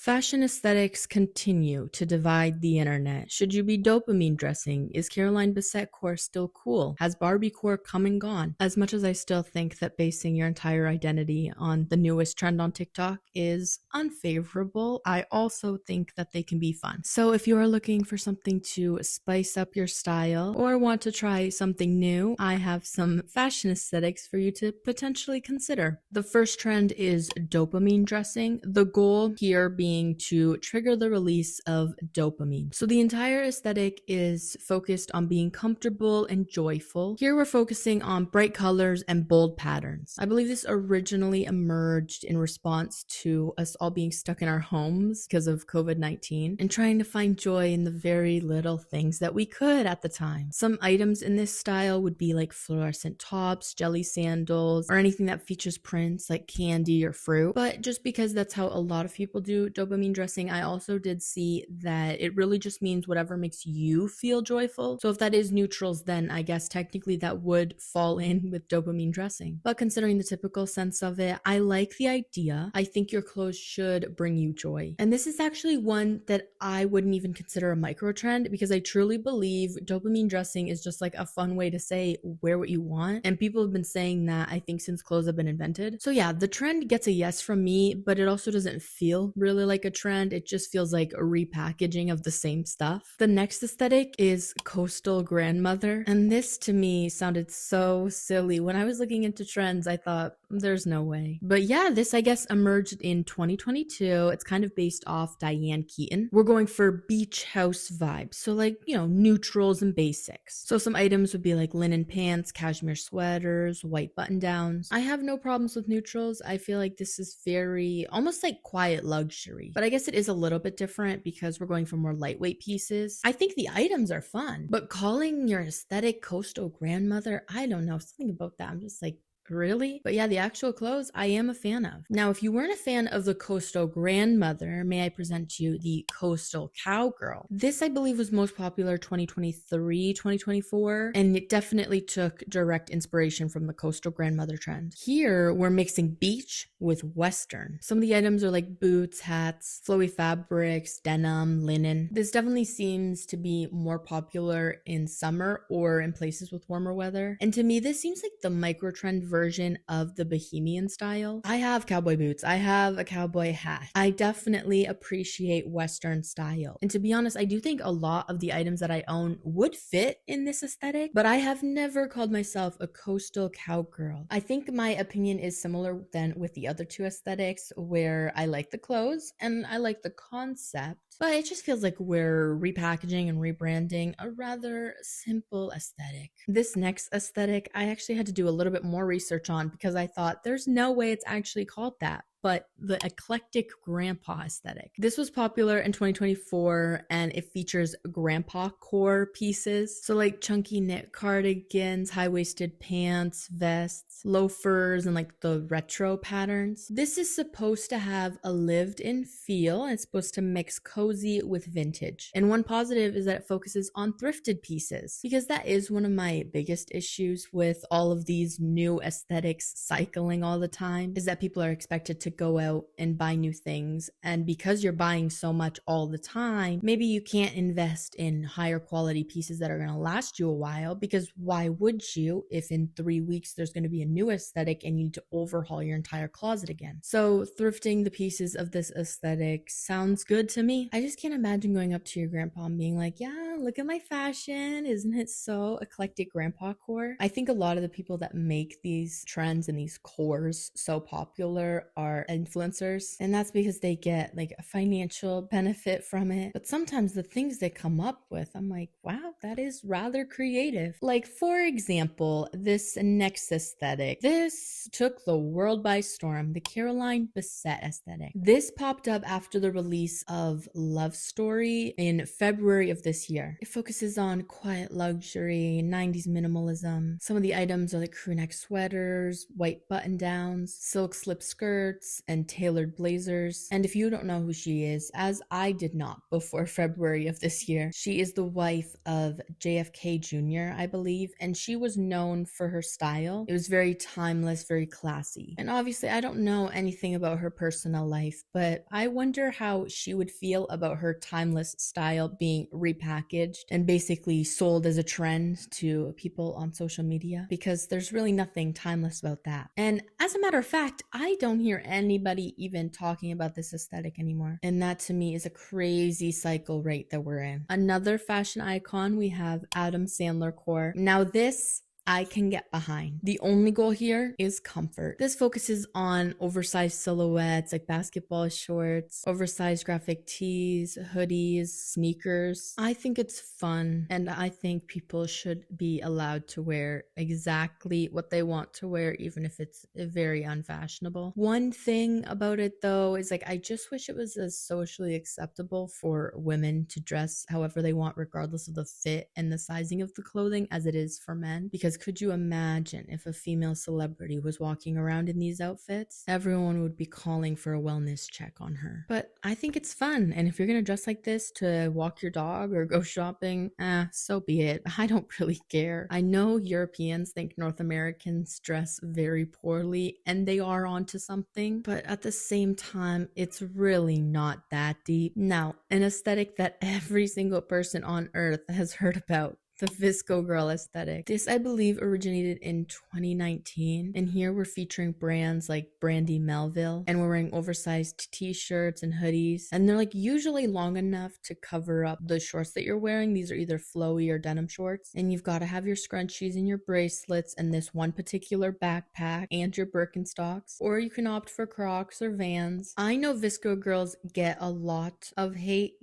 Fashion aesthetics continue to divide the internet. Should you be dopamine dressing? Is Caroline Bessette core still cool? Has Barbie core come and gone? As much as I still think that basing your entire identity on the newest trend on TikTok is unfavorable, I also think that they can be fun. So if you are looking for something to spice up your style or want to try something new, I have some fashion aesthetics for you to potentially consider. The first trend is dopamine dressing. The goal here being to trigger the release of dopamine. So the entire aesthetic is focused on being comfortable and joyful. Here we're focusing on bright colors and bold patterns. I believe this originally emerged in response to us all being stuck in our homes because of COVID-19 and trying to find joy in the very little things that we could at the time. Some items in this style would be like fluorescent tops, jelly sandals, or anything that features prints like candy or fruit. But just because that's how a lot of people do dopamine dressing, I also did see that it really just means whatever makes you feel joyful. So if that is neutrals, then I guess technically that would fall in with dopamine dressing. But considering the typical sense of it, I like the idea. I think your clothes should bring you joy. And this is actually one that I wouldn't even consider a micro trend because I truly believe dopamine dressing is just like a fun way to say wear what you want. And people have been saying that, I think, since clothes have been invented. So yeah, the trend gets a yes from me, but it also doesn't feel really like a trend. It just feels like a repackaging of the same stuff. The next aesthetic is coastal grandmother. And this to me sounded so silly. When I was looking into trends, I thought, there's no way. But yeah, this I guess emerged in 2022. It's kind of based off Diane Keaton. We're going for beach house vibes. So like, neutrals and basics. So some items would be like linen pants, cashmere sweaters, white button downs. I have no problems with neutrals. I feel like this is very almost like quiet luxury. But I guess it is a little bit different because we're going for more lightweight pieces. I think the items are fun, but calling your aesthetic coastal grandmother, I don't know, something about that. I'm just like, really? But yeah, the actual clothes I am a fan of. Now, if you weren't a fan of the coastal grandmother, may I present to you the coastal cowgirl? This, I believe, was most popular 2023, 2024, and it definitely took direct inspiration from the coastal grandmother trend. Here, we're mixing beach with western. Some of the items are like boots, hats, flowy fabrics, denim, linen. This definitely seems to be more popular in summer or in places with warmer weather. And to me, this seems like the micro trend version of the bohemian style. I have cowboy boots. I have a cowboy hat. I definitely appreciate Western style. And to be honest, I do think a lot of the items that I own would fit in this aesthetic, but I have never called myself a coastal cowgirl. I think my opinion is similar than with the other two aesthetics, where I like the clothes and I like the concept, but it just feels like we're repackaging and rebranding a rather simple aesthetic. This next aesthetic, I actually had to do a little bit more research on because I thought there's no way it's actually called that. But the eclectic grandpa aesthetic. This was popular in 2024 and it features grandpa core pieces. So like chunky knit cardigans, high-waisted pants, vests, loafers, and like the retro patterns. This is supposed to have a lived-in feel and it's supposed to mix cozy with vintage. And one positive is that it focuses on thrifted pieces because that is one of my biggest issues with all of these new aesthetics cycling all the time is that people are expected to go out and buy new things, and because you're buying so much all the time, maybe you can't invest in higher quality pieces that are going to last you a while, because why would you if in 3 weeks there's going to be a new aesthetic and you need to overhaul your entire closet again? So thrifting the pieces of this aesthetic sounds good to me. I just can't imagine going up to your grandpa and being like, yeah, look at my fashion, isn't it so eclectic grandpa core? I think a lot of the people that make these trends and these cores so popular are influencers, and that's because they get like a financial benefit from it. But sometimes the things they come up with, I'm like, wow, that is rather creative. Like, for example, this next aesthetic, this took the world by storm, the Caroline Bessette aesthetic. This popped up after the release of Love Story in February of this year. here. It focuses on quiet luxury, 90s minimalism. Some of the items are like crew neck sweaters, white button downs, silk slip skirts, and tailored blazers. And if you don't know who she is, as I did not before February of this year, she is the wife of JFK Jr., I believe, and she was known for her style. It was very timeless, very classy. And obviously, I don't know anything about her personal life, but I wonder how she would feel about her timeless style being repackaged and basically sold as a trend to people on social media, because there's really nothing timeless about that. And as a matter of fact, I don't hear anybody even talking about this aesthetic anymore. And that to me is a crazy cycle rate that we're in. Another fashion icon, we have Adam Sandler core. Now this I can get behind. The only goal here is comfort. This focuses on oversized silhouettes like basketball shorts, oversized graphic tees, hoodies, sneakers. I think it's fun, and I think people should be allowed to wear exactly what they want to wear, even if it's very unfashionable. One thing about it though is like, I just wish it was as socially acceptable for women to dress however they want, regardless of the fit and the sizing of the clothing, as it is for men. Because could you imagine if a female celebrity was walking around in these outfits? Everyone would be calling for a wellness check on her. But I think it's fun, and if you're gonna dress like this to walk your dog or go shopping, so be it. I don't really care. I know Europeans think North Americans dress very poorly, and they are onto something, but at the same time, it's really not that deep. Now, an aesthetic that every single person on earth has heard about: the Visco Girl aesthetic. This, I believe, originated in 2019. And here we're featuring brands like Brandy Melville. And we're wearing oversized t-shirts and hoodies. And they're like usually long enough to cover up the shorts that you're wearing. These are either flowy or denim shorts. And you've got to have your scrunchies and your bracelets and this one particular backpack and your Birkenstocks. Or you can opt for Crocs or Vans. I know Visco girls get a lot of hate,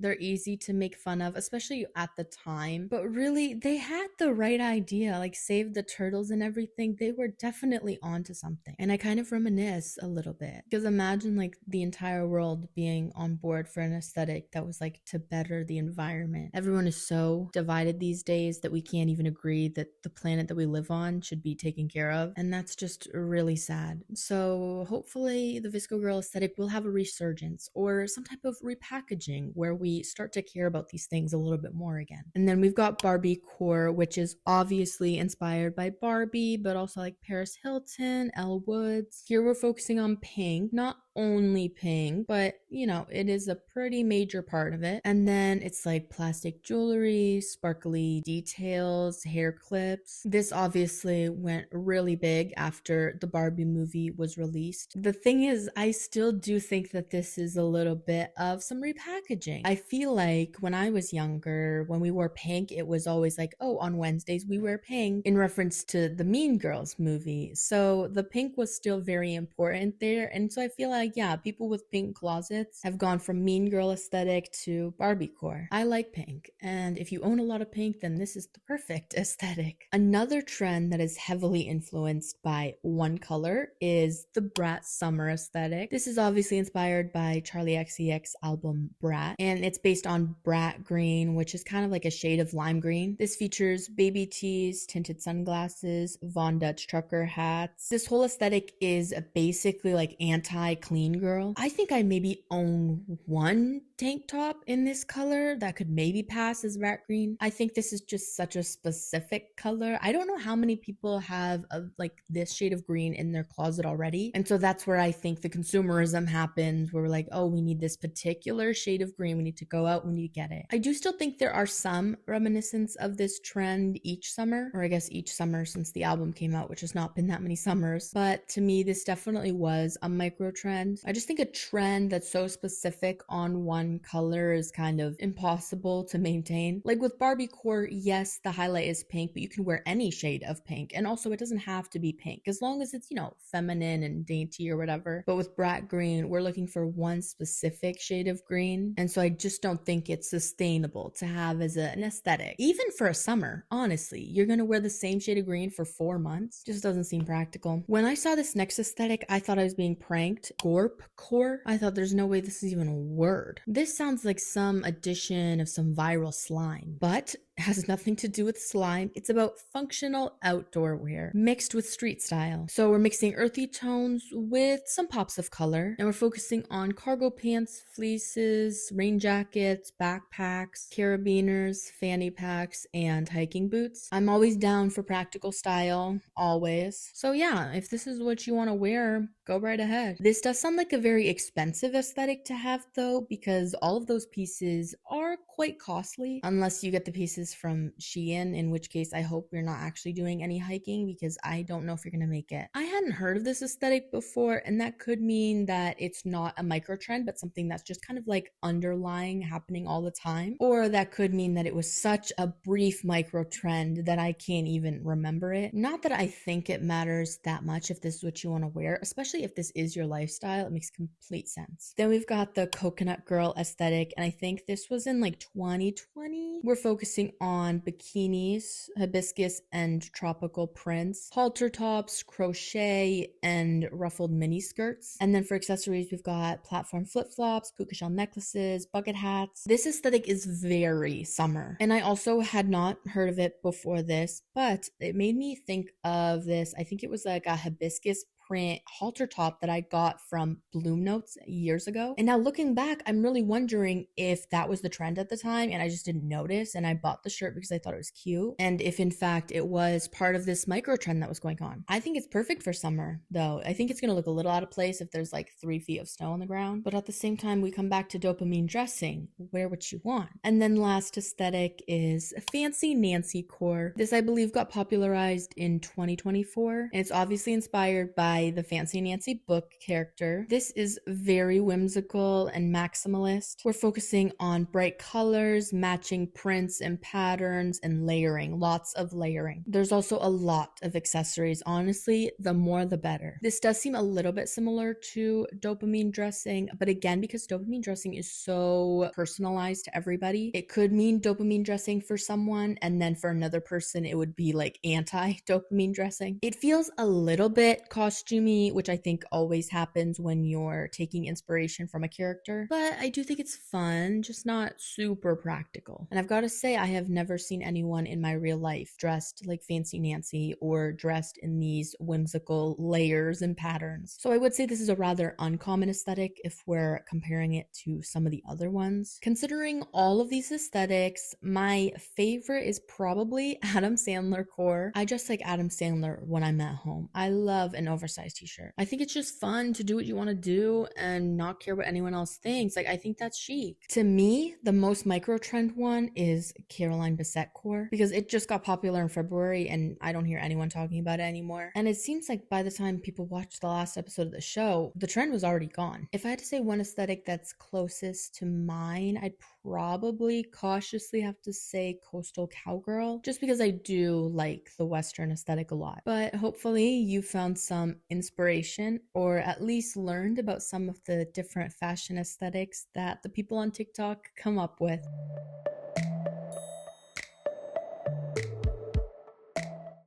they're easy to make fun of, especially at the time. But really, they had the right idea, like Save the Turtles and everything. They were definitely onto something. And I kind of reminisce a little bit, because imagine like the entire world being on board for an aesthetic that was like to better the environment. Everyone is so divided these days that we can't even agree that the planet that we live on should be taken care of. And that's just really sad. So hopefully the Visco Girl aesthetic will have a resurgence or some type of repackaging where we start to care about these things a little bit more again. And then we've got Barbie core, which is obviously inspired by Barbie, but also like Paris Hilton, Elle Woods. Here we're focusing on pink, not only pink, but it is a pretty major part of it. And then it's like plastic jewelry, sparkly details, hair clips. This obviously went really big after the Barbie movie was released. The thing is, I still do think that this is a little bit of some repackaging. I feel like when I was younger, when we wore pink, it was always like, oh, on Wednesdays we wear pink, in reference to the Mean Girls movie. So the pink was still very important there. And so I feel like, yeah, people with pink closets have gone from Mean Girl aesthetic to Barbie core. I like pink, and if you own a lot of pink, then this is the perfect aesthetic. Another trend that is heavily influenced by one color is the Brat summer aesthetic. This is obviously inspired by Charli XCX album Brat, and it's based on Brat green, which is kind of like a shade of lime green. This features baby tees, tinted sunglasses, Von Dutch trucker hats. This whole aesthetic is basically like anti-clean girl. I think I maybe own one tank top in this color that could maybe pass as rat green. I think this is just such a specific color. I don't know how many people have like this shade of green in their closet already. And so that's where I think the consumerism happens, where we're like, oh, we need this particular shade of green. We need to go out, we need to get it. I do still think there are some reminiscence of this trend each summer, or I guess each summer since the album came out, which has not been that many summers. But to me, this definitely was a micro trend. I just think a trend that's so specific on one color is kind of impossible to maintain. Like with Barbie core, yes, the highlight is pink, but you can wear any shade of pink. And also it doesn't have to be pink, as long as it's, feminine and dainty or whatever. But with Brat green, we're looking for one specific shade of green. And so I just don't think it's sustainable to have as an aesthetic. Even for a summer, honestly, you're gonna wear the same shade of green for 4 months. Just doesn't seem practical. When I saw this next aesthetic, I thought I was being pranked. dorpcore. I thought there's no way this is even a word. This sounds like some addition of some viral slime, but has nothing to do with slime. It's about functional outdoor wear mixed with street style. So we're mixing earthy tones with some pops of color, and we're focusing on cargo pants, fleeces, rain jackets, backpacks, carabiners, fanny packs, and hiking boots. I'm always down for practical style, always. So yeah, if this is what you want to wear, go right ahead. This does sound like a very expensive aesthetic to have though, because all of those pieces are quite costly, unless you get the pieces from Shein, in which case I hope you're not actually doing any hiking, because I don't know if you're gonna make it. I hadn't heard of this aesthetic before, and that could mean that it's not a micro trend, but something that's just kind of like underlying, happening all the time. Or that could mean that it was such a brief micro trend that I can't even remember it. Not that I think it matters that much if this is what you want to wear, especially if this is your lifestyle. It makes complete sense. Then we've got the coconut girl aesthetic, and I think this was in like 2020. We're focusing on bikinis, hibiscus and tropical prints, halter tops, crochet, and ruffled mini skirts. And then for accessories, we've got platform flip-flops, puka shell necklaces, bucket hats. This aesthetic is very summer, and I also had not heard of it before this, but it made me think of this. I think it was like a hibiscus print halter top that I got from Bloom Notes years ago. And now looking back, I'm really wondering if that was the trend at the time and I just didn't notice and I bought the shirt because I thought it was cute. And if in fact it was part of this micro trend that was going on. I think it's perfect for summer though. I think it's gonna look a little out of place if there's like 3 feet of snow on the ground. But at the same time, we come back to dopamine dressing. Wear what you want. And then last aesthetic is Fancy Nancy core. This I believe got popularized in 2024. And it's obviously inspired by the Fancy Nancy book character. This is very whimsical and maximalist. We're focusing on bright colors, matching prints and patterns, and layering. Lots of layering. There's also a lot of accessories. Honestly, the more the better. This does seem a little bit similar to dopamine dressing, but again, because dopamine dressing is so personalized to everybody, it could mean dopamine dressing for someone, and then for another person, it would be like anti-dopamine dressing. It feels a little bit costumey, which I think always happens when you're taking inspiration from a character, but I do think it's fun, just not super practical. And I've got to say, I have never seen anyone in my real life dressed like Fancy Nancy or dressed in these whimsical layers and patterns. So I would say this is a rather uncommon aesthetic if we're comparing it to some of the other ones. Considering all of these aesthetics, my favorite is probably Adam Sandler core. I just like Adam Sandler when I'm at home. I love an oversized t-shirt. I think it's just fun to do what you want to do and not care what anyone else thinks. Like, I think that's chic. To me, the most micro trend one is Caroline Bessette core, because it just got popular in February and I don't hear anyone talking about it anymore. And it seems like by the time people watched the last episode of the show, the trend was already gone. If I had to say one aesthetic that's closest to mine, I'd probably cautiously have to say coastal cowgirl, just because I do like the Western aesthetic a lot. But hopefully you found some inspiration, or at least learned about some of the different fashion aesthetics that the people on TikTok come up with.